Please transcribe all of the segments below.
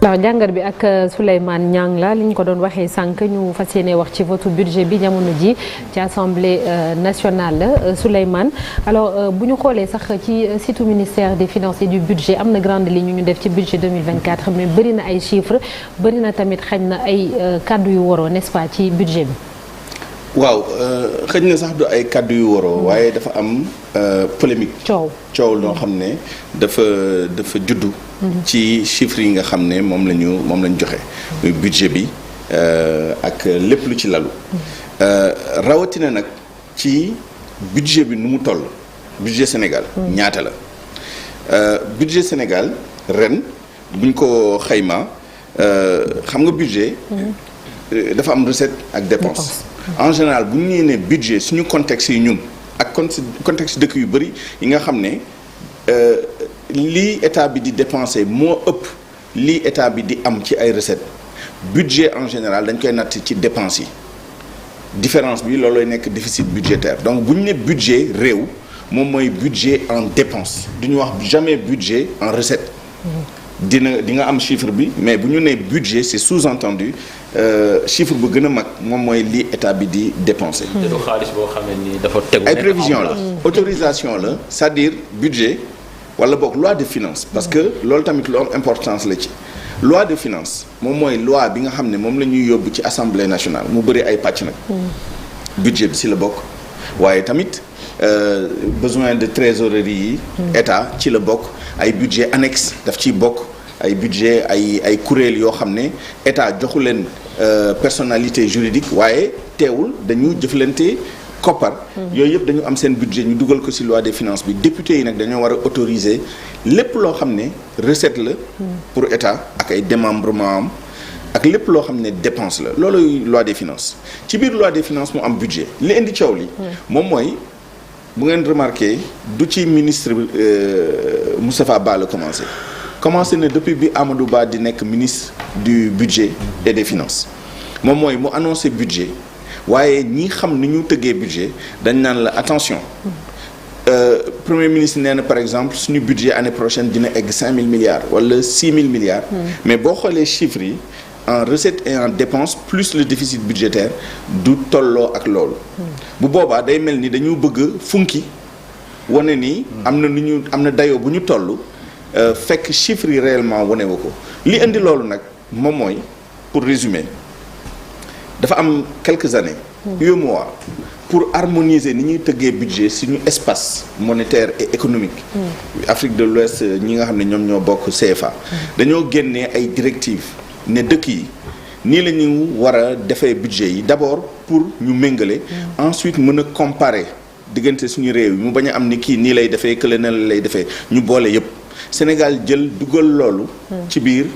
alors jàngat bi ak Souleymane Niang la li ñu ko doon waxee sànq ñu fas yéene wax ci votu budget bi jamono ji ci assemblée nationale la Souleymane alors bu ñu xoolee sax ci site ministère des finances et du budget am na grande ligne ñu def ci budget 2024 mais bëri na ay chiffres bëri na tamit xañ na ay kàddu yu waroo n'est-ce pas ci budget bi. waaw xëj na sax du ay kàddu yu waroo waaye dafa am polémique. coow loo xam ne dafa juddu. ci chiffres yi nga xam ne moom lañu joxe. muy budget bi ak lépp lu ci lalu. rawatina nag ci budget bi nu mu toll budget Sénégal. ñaata la budget Sénégal ren buñ ko xayma xam nga budget. dafa am recette ak dépense. en général bu ñu nee budget suñu contexte yi ñun ak contexte dëkk yu bëri yi nga xam ne lii état bi di dépenser moo ëpp lii état bi di am ci ay recettes budget en général dañ koy natt ci dépenses yi différence bi loolooy nekk déficit budgétaire donc bu ñu nee budget réew moom mooy budget en dépense du ñu wax jamais budget en recette. di nga am chiffre bi mais bu ñu nee budget c'est sous-entendu chiffre bu gën a mag moom mooy li état bi di dépenser. te du xaalis boo xam ne ni dafa tegu. ay prévision la autorisation la c'est-à-dire budget wala boog loi de finance parce que loolu tamit lu am importance la ci loi de finance moom mooy loi bi nga xam ne moom la ñuy yóbbu ci assemblée nationale mu bëri ay pàcc nag. budget bi si la bokk waaye tamit besoin de trésorerie yi. état ci la bokk ay budget annexe daf ciy bokk. ay budget ay kuréel yoo xam ne état joxu leen personnalité juridique waaye teewul dañu jëflante koppar. yooyu yëpp dañu am seen budget ñu dugal ko ci loi des finances bi député yi nag dañoo war a autoriser lépp loo xam ne recette la. pour état ak ay démembrement am ak lépp loo xam ne dépense la loolu loi des finances ci biir loi des finances mu am budget li indi coow li. moom mooy bu ngeen remarqué du ci ministre Moustapha Ba la commencé na depuis bi Amadou Ba di nekk ministre du budget et des finances moom mooy mu annoncé budget waaye ñi xam ni ñu tëggee budget dañ naan la attention premier ministre nee na par exemple suñu budget année prochaine dina egg 5000 milliards wala 6000 milliards. mais boo xoolee chiffres yi en recette et en dépense plus le déficit budgétaire du tolloo ak loolu. bu boobaa day mel ni dañu bëgg funki wane ni am na dayoo bu ñu toll. fekk chiffres yi réellement wane wu ko li indi loolu nag moom mooy pour résumer dafa am quelques années. UEMOA pour harmoniser ni ñuy tëggee budget suñu espace monétaire et économique. Afrique de l'Ouest ñi nga xam ne ñoom ñoo bokk CFA. dañoo génnee ay directives ne dëkk yi nii la ñu war a defee budget yi d'abord pour ñu méngale. ensuite mën a comparer diggante suñu réew yi mu bañ a am ni kii nii lay defee kële na lay defee ñu boole yépp. Sénégal jël dugal loolu. ci biir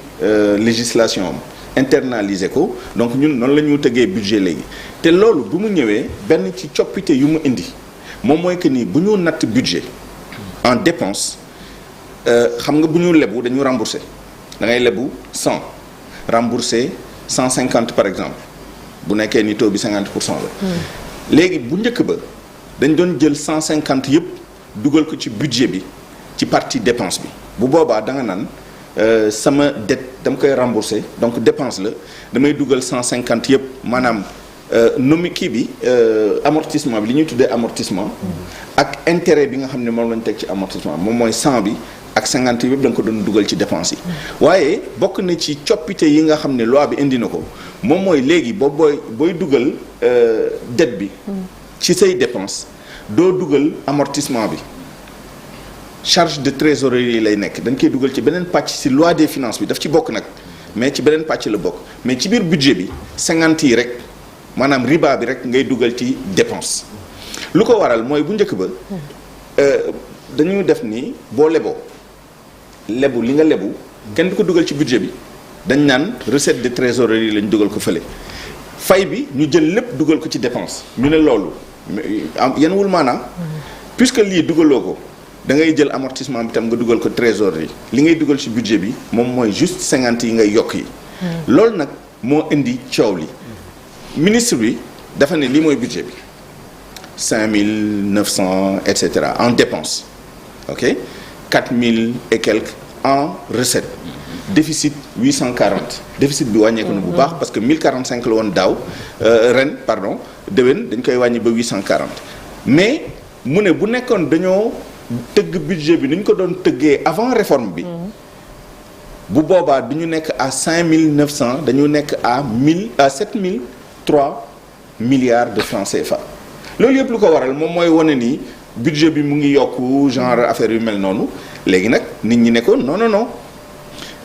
législation am internaliser ko donc ñun noonu la ñu tëggee budget léegi te loolu bu mu ñëwee benn ci coppite yu mu indi moom mooy que ni bu ñu natt budget en dépense xam nga bu ñu lebu dañu rembourser da ngay lebu 100 rembourser 150 par exemple bu nekkee ni taux bi 50% la. léegi bu njëkk ba dañ doon jël 150 yëpp dugal ko ci budget bi. ci partie dépense bi bu boobaa da nga naan sama dette dama koy rembourser donc dépense la damay dugal 150 yëpp maanaam nomi kii bi amortissement bi li ñuy tuddee amortissement ak intérêt bi nga xam ne moom lañu teg ci amortissement moom mooy 100 bi ak 50 yëpp da nga ko doon dugal ci dépense yi. waaye bokk na ci coppite yi nga xam ne loi bi indi na ko moom mooy léegi booy dugal dette bi. ci say dépense doo dugal amortissement bi. charge de trésorerie lay nekk dañ koy dugal ci beneen pàcc ci loi des finances bi daf ci bokk nag mais ci beneen pàcc la bokk mais ci biir budget bi 50 yi rek maanaam riba bi rek ngay dugal ci dépense lu ko waral mooy bu njëkk ba dañu def ni boo lebu li nga lebu kenn du ko dugal ci budget bi dañ naan recette de trésorerie lañ dugal ko fële fay bi ñu jël lépp dugal ko ci dépense ñu ne loolu yenwul maanaam puisque lii dugaloo ko da ngay jël amortissement bi tam nga dugal ko trésorerie li ngay dugal ci budget bi moom mooy juste 50 yi ngay yokk yi. loolu nag moo indi coow li ministre bi dafa ne lii mooy budget bi 5900 et cetera en dépense ok 4000 et quelques en recette déficit 840 déficit bi wàññeeku na bu baax parce que 1045 la woon daaw ren pardon déwén dañ koy wàññi ba 840 mais mu ne bu nekkoon dañoo tëgg budget bi ni ñu ko doon tëggee avant réforme bi bu boobaa du ñu nekk à 5900 dañu nekk à 7003 milliards de francs CFA loolu yëpp lu ko waral moom mooy wane ni budget bi mu ngi yokku genre affaire yu mel noonu léegi nag nit ñi ne ko non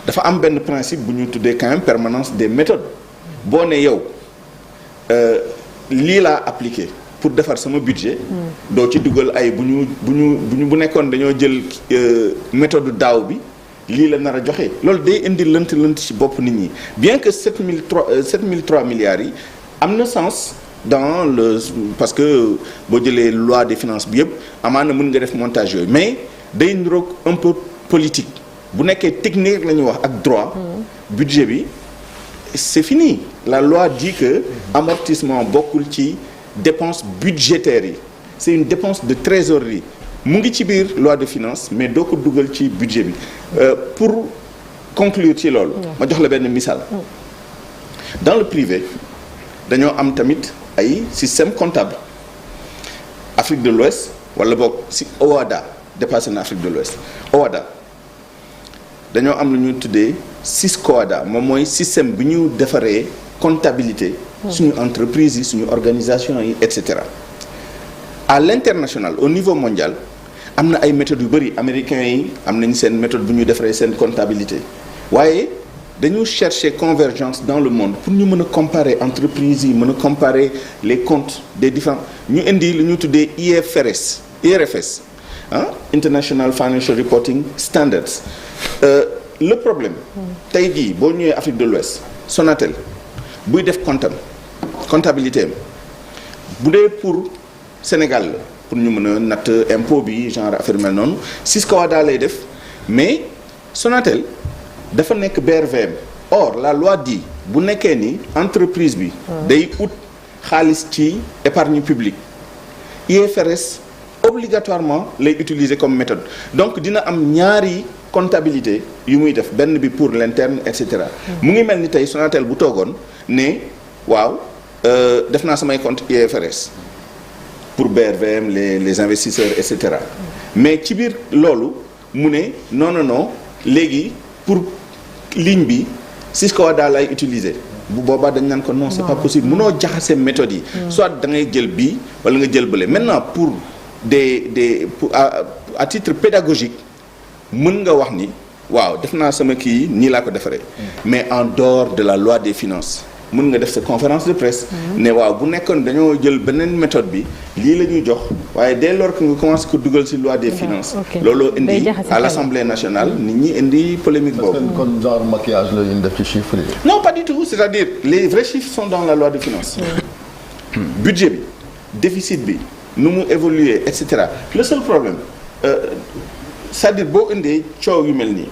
dafa am benn principe bu ñu tuddee quand même permanence des méthodes boo ne yow lii laa appliqué pour defar sama budget doo ci dugal ay bu nekkoon dañoo jël méthode daaw bi lii la nar a joxe loolu day indi lënt ci bopp nit ñi bien que 7003 milliards yi am na sens dans le parce que boo jëlee loi des finances bi yëpp amaana mën nga def montage yooyu mais day niroog un peu politique bu nekkee technique la ñuy wax ak droit budget bi c'est fini la loi dit que amortissement bokkul ci dépenses budgétaires yi c'est une dépense de trésorerie mu ngi ci biir loi de finances mais doo ko dugal ci budget bi pour conclure ci loolu ma jox la benn misaal dans le privé dañoo am tamit ay système comptable Afrique de l'Ouest wala boog si OHADA dépassé na Afrique de l'Ouest OHADA dañoo am lu ñuy tuddee SYSCOHADA moom mooy système bi ñu defaree comptabilité suñu entreprise yi suñu organisation yi et cetera à l'international au niveau mondial am na ay méthodes yu bëri américains yi am nañ seen méthode bu ñu defaree seen comptabilité waaye dañu chercher convergence dans le monde pour ñu mën a comparer entreprises yi mën a comparer les comptes des différents ñu indi lu ñu tuddee IFRS International Financial Reporting Standards le problème tey jii boo ñëwee Afrique de l'Ouest Sonatel buy def comptabilité am bu dee pour Sénégal la pour ñu mën a natt impôt bi genre affaire mel noonu SYSCOHADA lay def mais Sonatel dafa nekk BRVM or la loi dit bu nekkee ni entreprise bi day ut xaalis ci épargne publique IFRS obligatoirement lay utiliser comme méthode donc dina am ñaari comptabilité yu muy def benn bi pour l'interne et cetera mu ngi mel ni tey Sonatel bu toogoon ne waaw def naa samay compte IFRS pour BRVM les investisseurs et cetera mais ci biir loolu mu ne non léegi pour ligne bi SYSCOHADA lay utiliser bu boobaa dañ naan ko non c'est pas possible mënoo jaxase méthodes yi soit da ngay jël bii wala nga jël bële maintenant pour pour à titre pédagogique mën nga wax ni waaw def naa sama kii nii laa ko defaree mais en dehors de la loi des finances mën nga def sa conférence de presse ne waaw bu nekkoon dañoo jël beneen méthode bi lii la ñuy jox waaye dès lors que nga commencé ko dugal ci loi des finances looloo indi à l'Assemblée nationale nit ñi indi polémique boobu kon genre maquillage la ñu def ci chiffres yi non pas du tout c'est-à-dire les vrais chiffres sont dans la loi de finances budget bi déficit bi nu mu évoluer et cetera le seul problème c'est-à-dire boo indee coow yu mel nii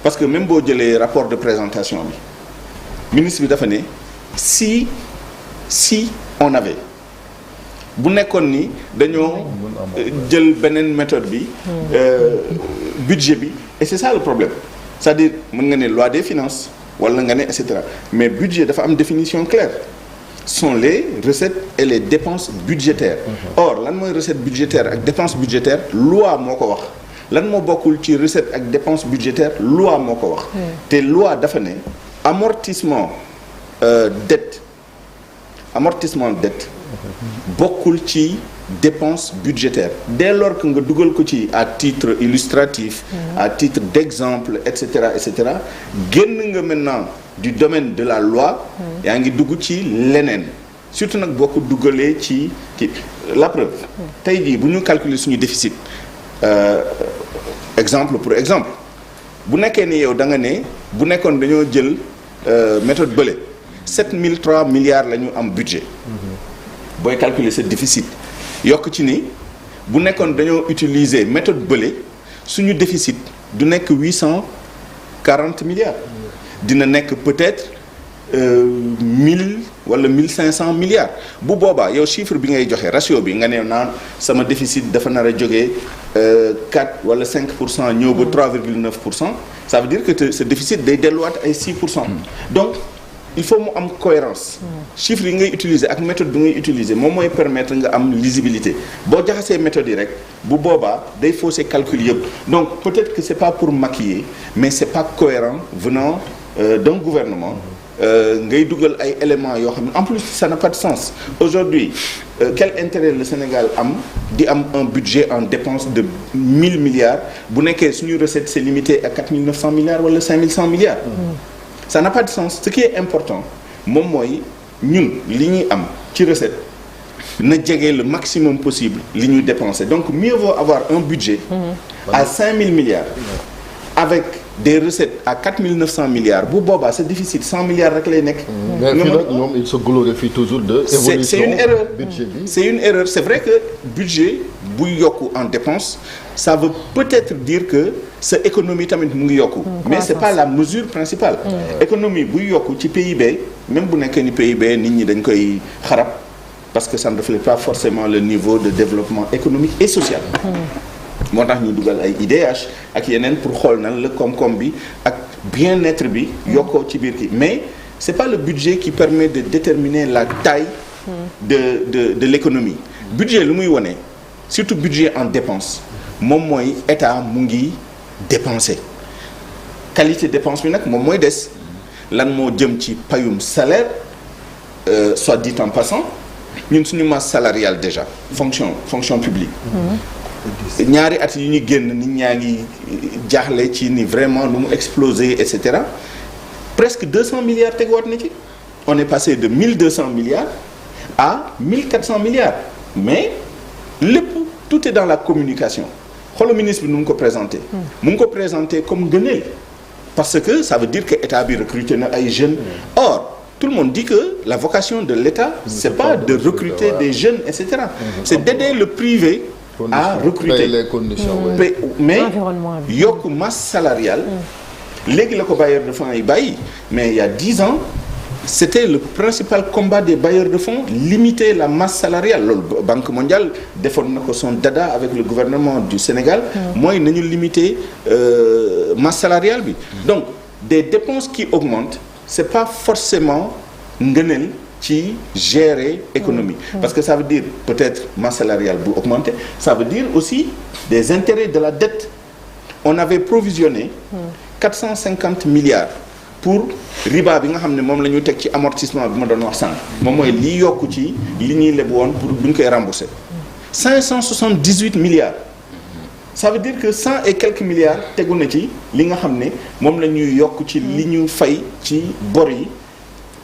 parce que même boo jëlee rapport de présentation bi ministre bi dafa ne si on avait bu nekkoon ni dañoo jël beneen méthode bi budget bi et c'est ça le problème c'est-à-dire mën nga ne loi des finances wala nga ne et cetera mais budget dafa am définition claire sont les recettes et les dépenses budgétaires or lan mooy recette budgétaire ak dépense budgétaire loi moo ko wax lan moo bokkul ci recette ak dépense budgétaire loi moo ko wax te loi dafa ne amortissement dette bokkul ci dépense budgétaire dès lors que nga dugal ko ci à titre illustratif à titre d'exemple et cetera génn nga maintenant du domaine de la loi yaa ngi dugg ci leneen surtout nag boo ko dugalee ci la preuve tey jii bu ñu calculer suñu déficit exemple pour exemple bu nekkee ni yow da nga ne bu nekkoon dañoo jël méthode bële 7003 milliards la ñu am budget booy calculer ce déficit yokk ci ni bu nekkoon dañoo utiliser méthode bële suñu déficit du nekk 840 milliards dina nekk peut-être 1000 wala 1500 milliards bu boobaa yow chiffre bi ngay joxe ratio bi nga ne naan sama déficit dafa nar a jógee 4 wala 5% ñëw ba 3,9%, ça veut dire que ce déficit day delluwaat ay 6%. Donc il faut mu am cohérence. chiffres yi ngay utiliser ak méthode bi ngay utiliser moom mooy permettre nga am lisibilité boo jaxasee méthodes yi rek bu boobaa day fausser calcul yëpp. Donc peut-être que c'est pas pour maquiller mais c'est pas cohérent venant d'un gouvernement. ngay dugal ay éléments yoo xam ne en plus ça n'a pas de sens. Aujourd'hui quel intérêt le Sénégal am di am un budget en dépenses de 1000 milliards bu nekkee suñu recette c'est limité à 4900 milliards wala 5100 milliards. Ça n'a pas de sens. Ce qui est important moom mooy ñun li ñuy am ci recette na jege le maximum possible li ñuy dépenser. Donc mieux vaut avoir un budget à 5000 milliards avec des recettes à 4900 milliards bu boobaa ce déficit 100 milliards rek lay nekk. mais fii nag ñoom il se glorifie toujours de. évolution c'est une erreur. budget bi c'est une erreur. C'est vrai que budget buy yokku en dépense ça veut peut-être dire que sa économie tamit mu ngi yokku. mais c'est pas la mesure principale. économie buy yokku ci PIB même bu nekkee ni PIB nit ñi dañ koy xarab parce que ça ne reflète pas forcément le niveau de développement économique et social. moo tax ñu dugal ay IDH ak yeneen pour xool nan la koom-koom bi ak bien-être bi yokkoo ci biir kii mais c'est pas le budget qui permet de déterminer la taille de l'économie. Budget lu muy wone surtout budget en dépense moom mooy état mu ngi dépenser qualité dépense bi nag moom mooy des lan moo jëm ci payum salaire soit dit en passant ñun suñu masse salariale déjà fonction publique. ñaari at yi ñu génn nit ñaa ngi jaaxle ci ni vraiment lu mu explosé et cetera presque 200 milliards teguwaat na ci. On est passé de 1200 milliards à 1400 milliards mais lépp tout est dans la communication. xoolal ministre bi nu mu ko présenté. mu ngi ko présenté comme ngëneel parce que ça veut dire que état bi recruter na ay jeunes. Or tout le monde dit que la vocation de l'état c'est pas de recruter des jeunes et cetera. C'est d'aider le privé. à recruter les conditions mais yokk masse salariale léegi la ko bailleur de fonds yi bàyyi mais il y a 10 ans c'était le principal combat des bailleurs de fonds limiter la masse salariale loolu Banque mondiale defoon na ko son dada avec le gouvernement du Sénégal mooy nañu limiter masse salariale bi donc des dépenses qui augmentent c'est pas forcément ngëneel ci gérer économie parce que ça veut dire peut-être masse salariale bu augmenter ça veut dire aussi des intérêts de la dette. On avait provisionné 450 milliards pour riba bi nga xam ne moom la ñu teg ci amortissement bi ma doon wax sànq moom mooy lii yokku ci li ñuy leb woon pour bu ñu koy rembourser 578 milliards ça veut dire que 100 et quelques milliards tegu na ci li nga xam ne moom la ñuy yokk ci li ñu fay ci bor yi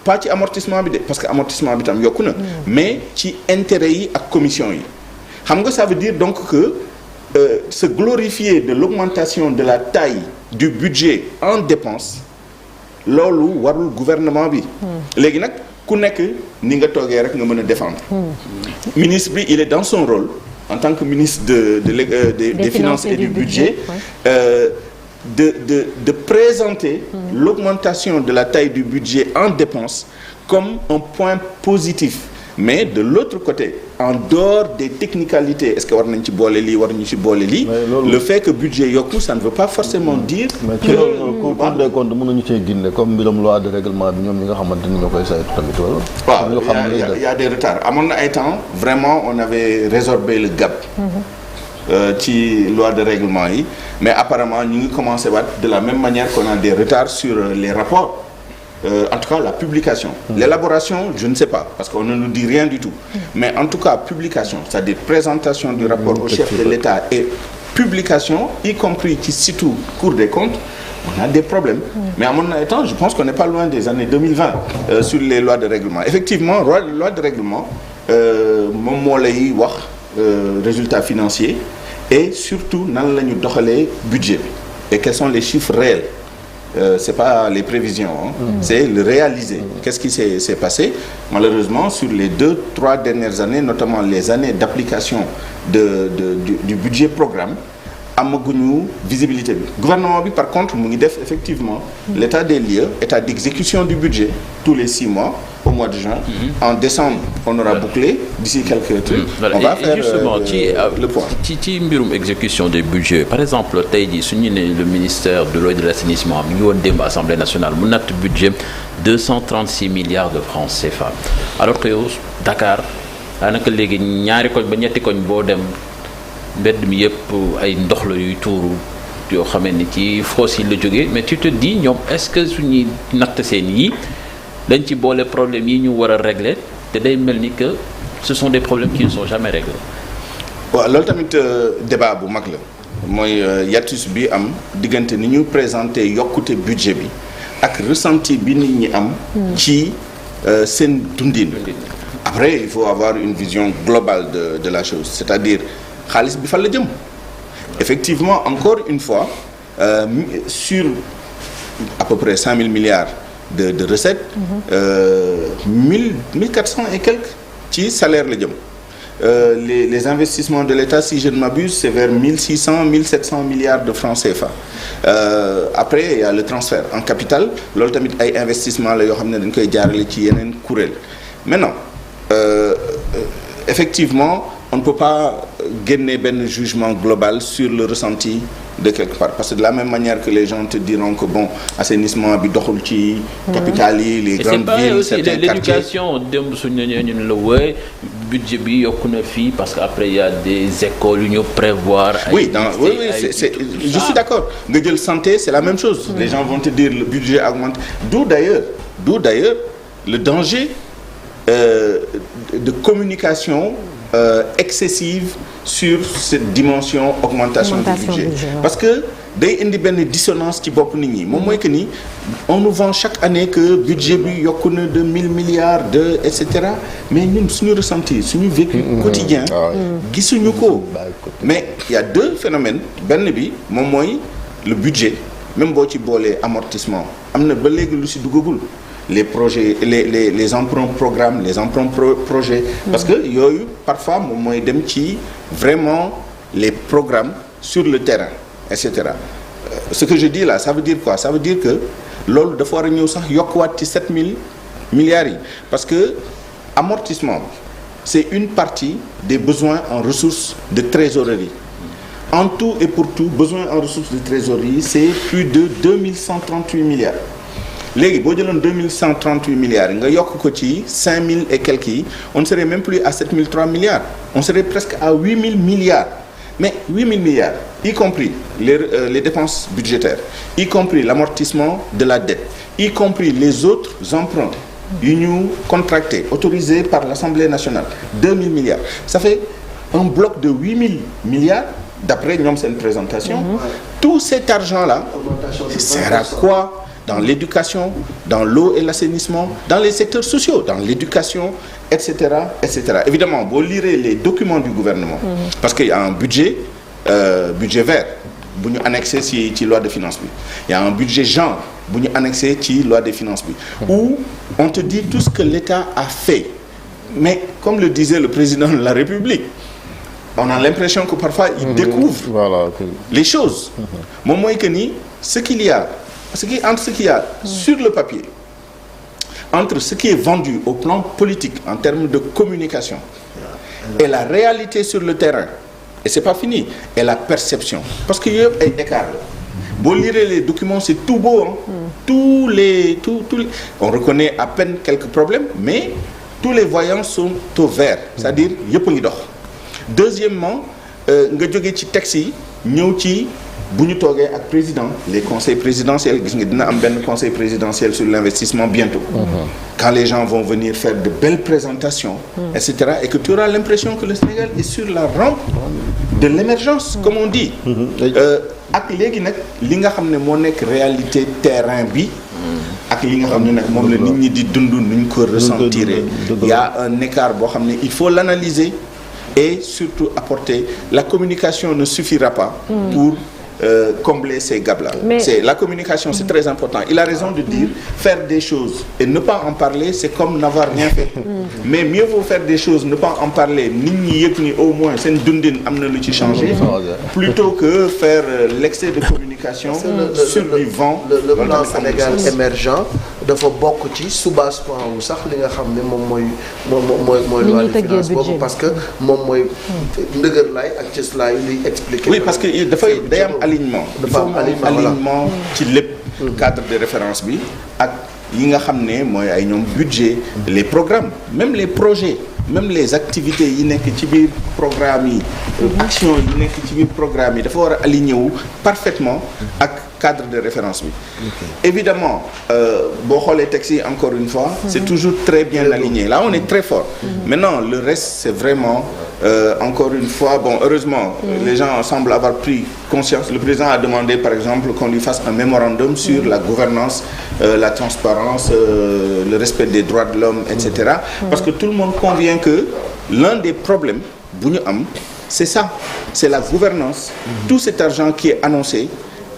pas ci amortissement bi de parce que amortissement bi tam yokku na mais ci intérêt yi ak commission yi xam nga ça veut dire donc que se glorifier de l'augmentation de la taille du budget en dépenses loolu warul gouvernement bi léegi nag ku nekk ni nga toogee rek nga mën a défendre ministre bi il est dans son rôle en tant que ministre des finances et du budget de présenter l'augmentation de la taille du budget en dépenses comme un point positif mais de l'autre côté en dehors des technicalités est-ce que war nañ ci boole lii war ñu ci boole lii le fait que budget yokku ça ne veut pas forcément dire mais ci loolu Cour des comptes mënuñu cee génne comme mbiram loi de règlement bi ñoom ñi nga xamante ni ñoo koy saytu tamit wala waaw il y a des retards amoon na ay temps vraiment on avait résorbé le gap ci loi de règlement yi mais apparemment ñu ngi commencé waat de la même manière qu'on a des retards sur les rapports en tout cas la publication l'élaboration je ne sais pas parce qu'on ne nous dit rien du tout mais en tout cas publication c'est-à-dire présentation du rapport au chef de l'État et publication y compris ci site Cour des comptes on a des problèmes mais à mon temps je pense qu'on n'est pas loin des années 2020 sur les lois de règlement effectivement loi de règlement moom moo lay wax résultats financiers et surtout nan la ñu doxalee budget bi et quels sont les chiffres réels c'est pas les prévisions c'est le réalisé qu'est-ce qui s'est passé malheureusement sur les 2-3 dernières années notamment les années d'application du budget programme amaguñu visibilité bi gouvernement bi par contre mu ngi def effectivement l'état des lieux état d'exécution du budget tous les 6 mois au mois de juin. En décembre on aura bouclé d'ici quelques trucs. Voilà. On va faire justement le point. ci mbirum exécution des budgets par exemple tey jii su ñu ne le ministère de l'eau et de l'assainissement mi ngi woon démb Assemblée nationale mu natt budget 236 milliards de francs CFA alors que yow Dakar daanaka léegi ñaari koñ ba ñetti koñ boo dem. mbedd mi yëpp ay ndox la yuy tuuru yoo xamee ni ci fosse yi la jógee mais tu te dis ñoom est-ce que suñuy natt seen yi dañ ci boole problème yi ñu war a régler te day mel ni que ce sont des problèmes qui ne sont jamais réglés. waaw loolu tamit débat bu mag la mooy hiatus bi am diggante ni ñu présenter yokkute budget bi ak ressenti bi nit ñi am. ci seen dundin. Après il faut avoir une vision globale de la chose c'est-à-dire. xaalis bi fan la jëm effectivement encore une fois sur à peu près 5 000 milliards de recettes. 1400 et quelques ci salaire la jëm les investissements de l'État si je ne m'abuse c'est vers 1700 milliards de francs CFA après il y a le transfert en capital loolu tamit ay investissement la yoo xam ne dañ koy jaarale ci yeneen kuréel maintenant effectivement on ne peut pas génne benn jugement global sur le ressenti de quelque part parce que de la même manière que les gens te diront que bon assainissement bi doxul ci capitales yi les grandes villes certains quartiers l'éducation démb suñu ne ñun la wooye budget bi yokku na fii parce que après il y a des écoles yu ñu prévoir oui je suis d'accord nga jël santé c'est la même chose les gens vont te dire le budget augmente d'où d'ailleurs le danger de communication excessive sur cette dimension augmentation du budget parce que day indi benn dissonance ci bopp nit ñi moom mooy que ni on nous vend chaque année que budget bi yokku na de 1000 milliards de et cetera mais ñun suñu ressenti suñu vécu quotidien gisuñu ko mais il y a deux phénomènes benn bi moom mooy le budget même boo ci boolee amortissement am na ba léegi lu si duggagul les projets les emprunts programmes les emprunts projets parce que yooyu parfois moom mooy dem ci vraiment les programmes sur le terrain et cetera ce que je dis là ça veut dire quoi ça veut dire que loolu dafa war a ñëw sax yokkuwaat ci 7000 milliards yi parce que amortissement bi c'est une partie des besoins en ressources de trésorerie en tout et pour tout besoin en ressources de trésorerie c'est plus de 2138 milliards léegi boo jëloon 2138 milliards yi nga yokk ko ci 5000 et quelques yi on ne serait même plus à 7003 milliards on serait presque à 8000 milliards mais 8000 milliards y compris les dépenses budgétaires y compris l'amortissement de la dette y compris les autres emprunts yu ñu contractés autorisés par l'Assemblée nationale 2000 milliards ça fait un bloc de 8000 milliards d'après ñoom seen présentation tout cet argent là sert à quoi dans l'éducation, dans l'eau et l'assainissement, dans les secteurs sociaux, dans l'éducation, etc., etc. Évidemment, vous lirez les documents du gouvernement, parce qu'il y a un budget vert, bu ñu annexé ci loi de finances bi. Il y a un budget genre, bu ñu annexé ci loi de finances bi, où on te dit tout ce que l'État a fait. Mais comme le disait le président de la République, on a l'impression que parfois il découvre les choses. Moom mooy que ni ce qu'il y a sur le papier entre ce qui est vendu au plan politique en termes de communication et la réalité sur le terrain et c'est pas fini et la perception parce que yëpp ay écart la boo lirez les documents c'est tout beau tous les on reconnaît à peine quelques problèmes mais tous les voyants sont au vert c'est-à-dire yëpp a ngi dox deuxièmement nga jógee ci texte yi ñëw ci bu ñu toogee ak président les conseils présidentiels gis nga dina am benn conseil présidentiel sur l'investissement bientôt quand les gens vont venir faire de belles présentations etc et que tu auras l'impression que le Sénégal est sur la rampe de l'émergence comme on dit ak léegi nag li nga xam ne moo nekk réalité terrain bi ak li nga xam ne nag moom la nit ñi di dund nuñ ko ressentir il y a un écart boo xam ne il faut l'analyser et surtout apporter la communication ne suffira pas pour combler ces gaps-là. Mais... c'est la communication, c'est très important. Il a raison de dire faire des choses et ne pas en parler, c'est comme n'avoir rien fait. Mais mieux vaut faire des choses, ne pas en parler, nit ñi yëg ni au moins seen dundin am na lu ci changé, plutôt que faire l'excès de communication sur du vent. Le plan Sénégal émergent dafa bokk ci soubassement wu sax li nga xam ne moom mooy loi de finance boobu, parce que moom mooy ndëgër laay ak cëslaay liy expliquer. Oui, parce que day am alignement. dafa am alignement ci lépp. cadre de référence bi ak yi nga xam ne mooy ay ñoom budget, les programmes, même les projets, même les activités yi nekk ci biir programme yi, action yi nekk ci biir programme yi dafa war a aligné wu parfaitement ak cadre de référence bi. Évidemment boo xoolee texte yi encore une fois, c'est toujours très bien aligné. Là on est très fort. Maintenant le reste c'est vraiment encore une fois, bon, heureusement, les gens semblent avoir pris conscience. Le président a demandé, par exemple, qu'on lui fasse un mémorandum sur la gouvernance, la transparence, le respect des droits de l'homme, etc. Parce que tout le monde convient que l'un des problèmes, c'est ça, c'est la gouvernance. Tout cet argent qui est annoncé,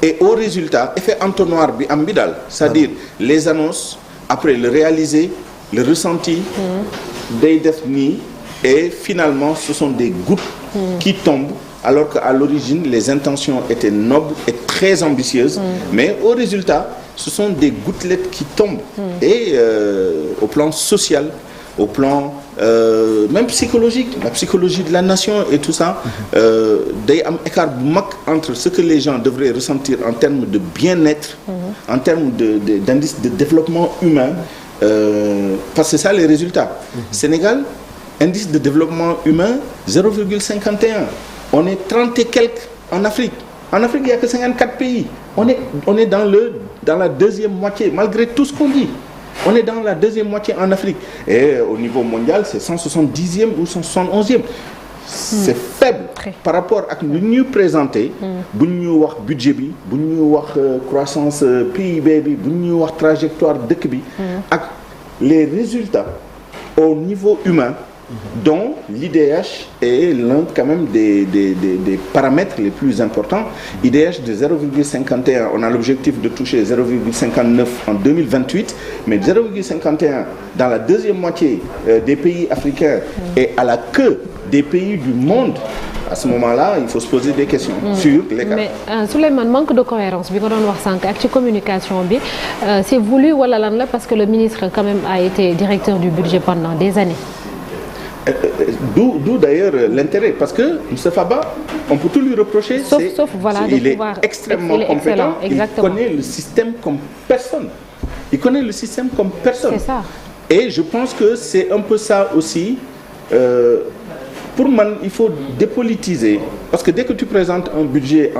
et au résultat, effet entonnoir bi am bi daal, c'est-à-dire les annonces, après le réaliser, le ressenti, day def nii. Et finalement, ce sont des gouttes qui tombent, alors qu'à l'origine, les intentions étaient nobles et très ambitieuses. Mais au résultat, ce sont des gouttelettes qui tombent. Et au plan social, au plan même psychologique, la psychologie de la nation et tout ça, day am écart bu mag entre ce que les gens devraient ressentir en termes de bien-être, en termes d'indice de développement humain, parce que c'est ça les résultats. Sénégal, indice de développement humain 0,51. On est 30 et quelques en Afrique. En Afrique, il n'y a que 54 pays. On est dans la deuxième moitié, malgré tout ce qu'on dit. On est dans la deuxième moitié en Afrique. Et au niveau mondial, c'est 170e ou 171e. C'est faible par rapport à ce que nous présentons. Si nous avons budget, si nous avons croissance PIB, si nous avons trajectoire de bi, avec les résultats au niveau humain, dont l'IDH est l'un quand même des paramètres les plus importants. IDH de 0,51, on a l'objectif de toucher 0,59 en 2028, mais 0,51 dans la deuxième moitié des pays africains et à la queue des pays du monde. À ce moment-là, il faut se poser des questions sur l'écart. Mais Souleymane, manque de cohérence bi nga doon wax sànq ak ci communication bi, c'est voulu wala lan la, parce que le ministre quand même a été directeur du budget pendant des années. D'où d'ailleurs l'intérêt, parce que Moustapha Ba, on peut tout lui reprocher, sauf voilà, il est extrêmement compétent, il connaît le système comme personne. Il connaît le système comme personne. C'est ça. Et je pense que c'est un peu ça aussi. Pour moi, il faut dépolitiser, parce que dès que tu présentes un budget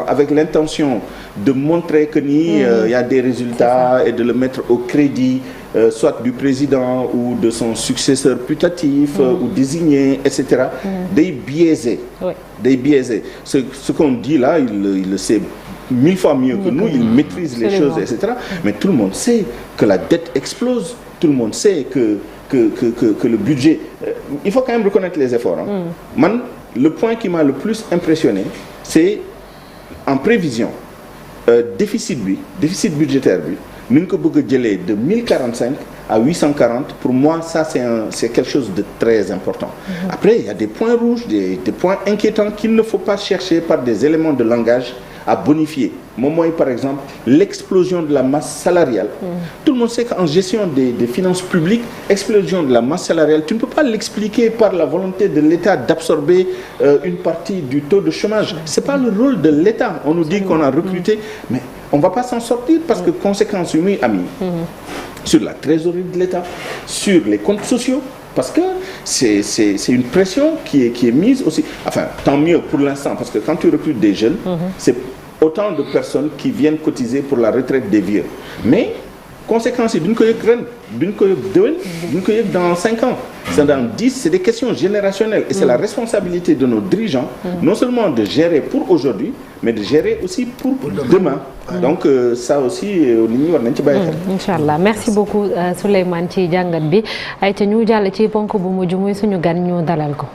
avec l'intention de montrer que y a des résultats et de le mettre au crédit, soit du président ou de son successeur putatif ou désigné, etc., des biaisés. Oui. Des biaisés. Ce qu'on dit là, il le sait 1000 fois mieux que nous, il maîtrise les choses, etc. Mais tout le monde sait que la dette explose, tout le monde sait que le budget... il faut quand même reconnaître les efforts. Man, le point qui m'a le plus impressionné, c'est en prévision, déficit budgétaire, nous avons de 1045 à 840. Pour moi, ça, c'est quelque chose de très important. Après, il y a des points rouges, des points inquiétants qu'il ne faut pas chercher par des éléments de langage à bonifier. Moi, par exemple, l'explosion de la masse salariale. Tout le monde sait qu'en gestion des finances publiques, explosion de la masse salariale, tu ne peux pas l'expliquer par la volonté de l'État d'absorber une partie du taux de chômage. Ce n'est pas le rôle de l'État. On nous dit qu'on a recruté, mais on ne va pas s'en sortir parce que conséquences sur la trésorerie de l'État, sur les comptes sociaux, parce que c'est une pression qui est mise aussi. Enfin, tant mieux pour l'instant, parce que quand tu recrutes des jeunes, c'est autant de personnes qui viennent cotiser pour la retraite des vieux. Mais, conséquences, d'une dans 5 ans, c'est dans 10, c'est des questions générationnelles. Et c'est la responsabilité de nos dirigeants, non seulement de gérer pour aujourd'hui, mais de gérer aussi pour demain. Donc ça aussi, nit ñi war nañ ci bàyyi xel. Inch'Allah, merci beaucoup Souleymane ci jàngat bi. Ay te ñu jàll ci ponk bu mujj muy suñu gan ñu dalal ko.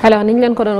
alors ni ñu leen ko doon